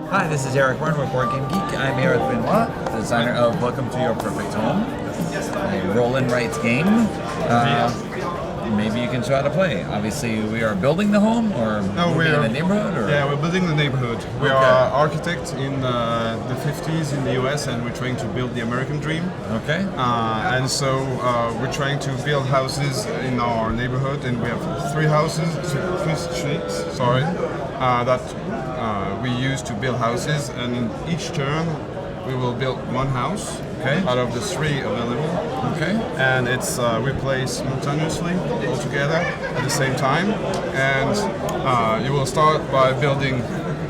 Hi, this is Eric Warren with Board Game Geek. I'm here with Benoit, designer of Welcome to Your Perfect Home, a roll and write game. Maybe you can show how to play. Obviously, we are building the home, or we're in the neighborhood. Or? Yeah, we're building the neighborhood. We are architects in the 50s in the US, and we're trying to build the American dream. Okay. And so we're trying to build houses in our neighborhood, and we have three streets. That we use to build houses, and in each turn we will build one house out of the three available. Okay. And it's we play simultaneously all together at the same time, and you will start by building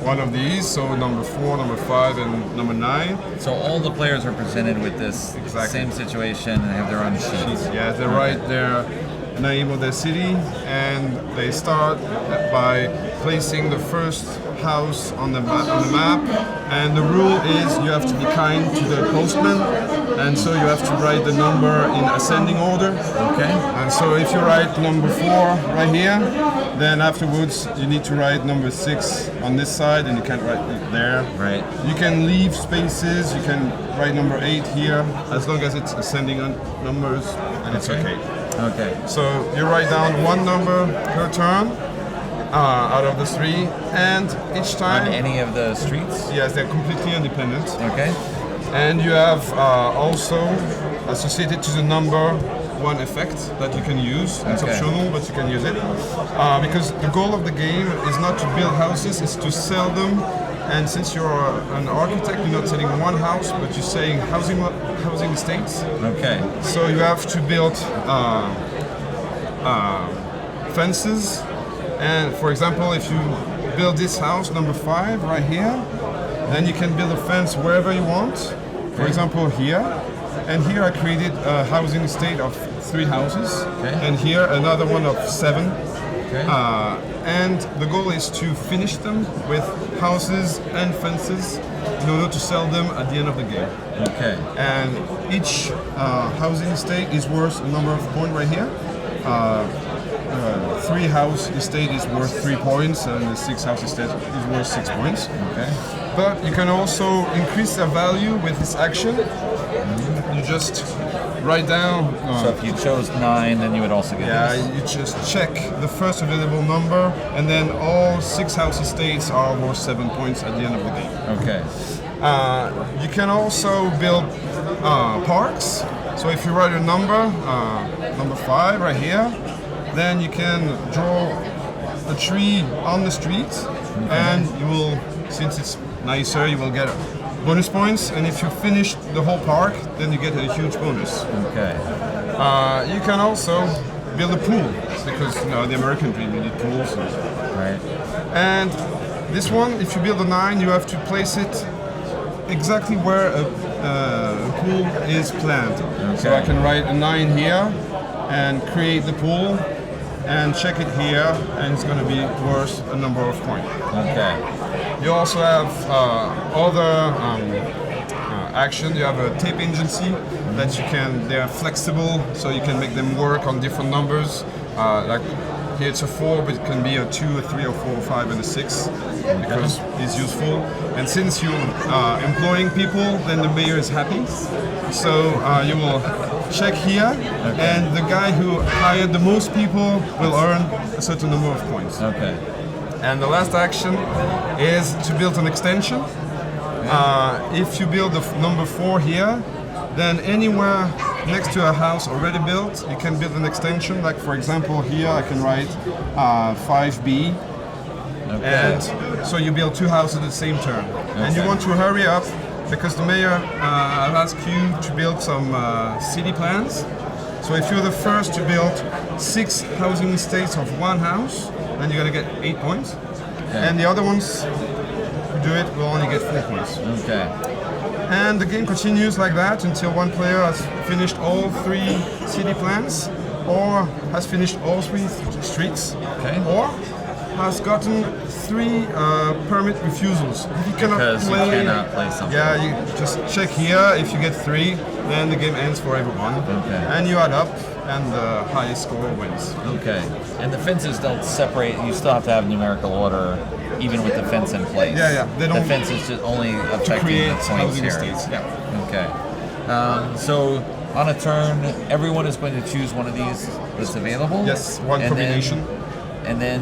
one of these, so number 4, number 5, and number 9. So all the players are presented with this same situation and have their own sheets. Yeah, they write their name of their city, and they start by placing the first house on the map. And the rule is you have to be kind to the postman, and so you have to write the number in ascending order. Okay. And so if you write number 4 right here, then afterwards you need to write number 6 on this side, and you can't write it there. Right. You can leave spaces. You can write number 8 here, as long as it's ascending on numbers, and it's okay. Okay. So you write down one number per turn out of the 3, and each time... On any of the streets? Yes, they're completely independent. Okay. And you have also associated to the number 1 effect that you can use. It's optional, but you can use it. Because the goal of the game is not to build houses, it's to sell them. And since you're an architect, you're not selling one house, but you're saying housing estates. Okay. So you have to build fences. And for example, if you build this house, number 5, right here, then you can build a fence wherever you want. For example, here. And here I created a housing estate of 3 houses. And here another one of 7. And the goal is to finish them with houses and fences in order to sell them at the end of the game. Okay. And each housing estate is worth a number of points right here. 3 house estate is worth 3 points, and the 6 house estate is worth 6 points. Okay. But you can also increase their value with this action. You just write down. So if you chose 9, then you would also get this. You just check the first available number, and then all 6 house estates are worth 7 points at the end of the game. Okay. You can also build parks. So if you write a number 5 right here, then you can draw a tree on the street, and you will, since it's nicer, you will get bonus points. And if you finish the whole park, then you get a huge bonus. Okay. You can also build a pool, because the American dream, you need pools. Right. And this one, if you build a 9, you have to place it exactly where a pool is planned. So I can write a 9 here and create the pool and check it here, and it's going to be worth a number of points. Okay. You also have other action. You have a tape agency that they are flexible, so you can make them work on different numbers. Like here it's a 4, but it can be a 2, a 3, a 4, a 5, and a 6, because it's useful. And since you're employing people, then the mayor is happy. So you will check here, and the guy who hired the most people will earn a certain number of points. Okay. And the last action is to build an extension. If you build the number 4 here, then anywhere next to a house already built, you can build an extension. Like for example, here I can write 5B. And so you build 2 houses at the same turn. And you want to hurry up, because the mayor asked you to build some city plans. So if you're the first to build 6 housing estates of 1 house, then you're gonna get 8 points. And the other ones who do it will only get 4 points. Okay. And the game continues like that until one player has finished all 3 city plans, or has finished all 3 streets, or has gotten 3 permit refusals. If you cannot play, you cannot play something. Yeah, you just check here. If you get 3, then the game ends for everyone. And you add up, and the highest score wins. Okay. And the fences don't separate. You still have to have numerical order, even with the fence in place. Yeah. They don't. The fence is just only To affecting create the points housing here. estates. Yeah. Okay. So on a turn, everyone is going to choose one of these that's available. Yes, one and combination. And then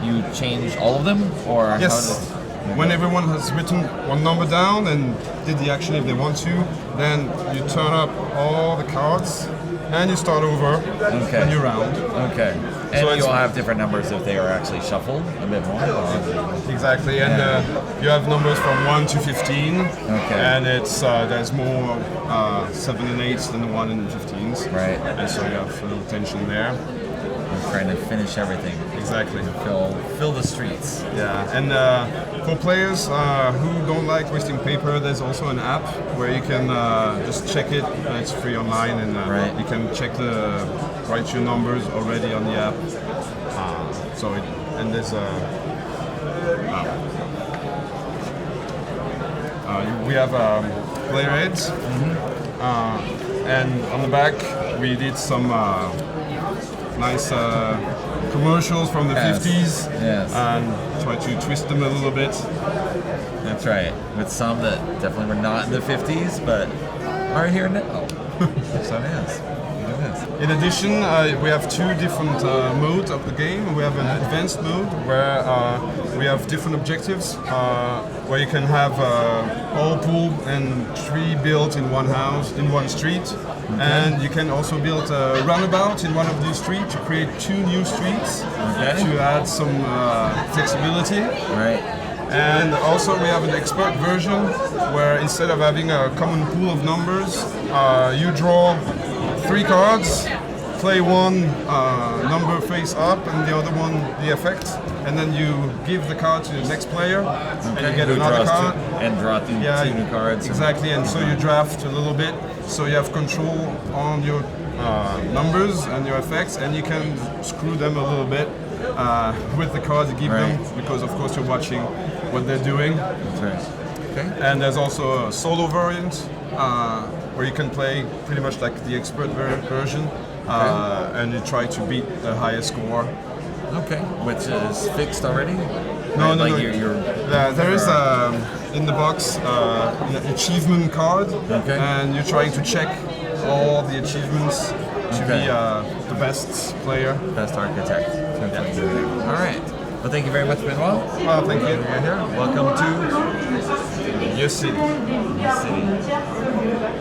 you change all of them, or Yes. how does? When everyone has written one number down and did the action if they want to, then you turn up all the cards and you start over Okay. a new round. Okay. And So you it's- all have different numbers if they are actually shuffled a bit more. Or? Exactly, and you have numbers from 1 to 15, Okay. and it's there's more 7 and 8s than the 1 and 15s. Right. And so you have a little tension there. I'm trying to finish everything. Exactly. Fill the streets. Yeah, and for players who don't like wasting paper, there's also an app where you can just check it. It's free online, and Right. you can write your numbers already on the app. And there's we have player aids, and on the back we did some nice commercials from the Yes. 50s, Yes. and try to twist them a little bit. That's right. With some that definitely were not in the 50s, but are here now. So it is. It is. In addition, we have two different modes of the game. We have an advanced mode where we have different objectives, where you can have all pool and tree built in one house, in one street. And you can also build a roundabout in one of these streets to create two new streets Okay. to add some flexibility. Right. And also we have an expert version where instead of having a common pool of numbers, you draw 3 cards, play one number face up and the other one the effect, and then you give the card to the next player and you get Who another draws card. and draw two new cards. Exactly, and so you draft a little bit, so you have control on your numbers and your effects, and you can screw them a little bit with the cards you give them, because of course you're watching what they're doing. That's right. Okay. And there's also a solo variant where you can play pretty much like the expert version, and you try to beat the highest score. Okay. Which is fixed already? No, Right, no, like no. You're There is in the box an achievement card, Okay. and you're trying to check all the achievements to Okay. be the best player. best architect. All right. Well, thank you very much, Benoit. Thank you. You're here. Welcome to Your city. the city.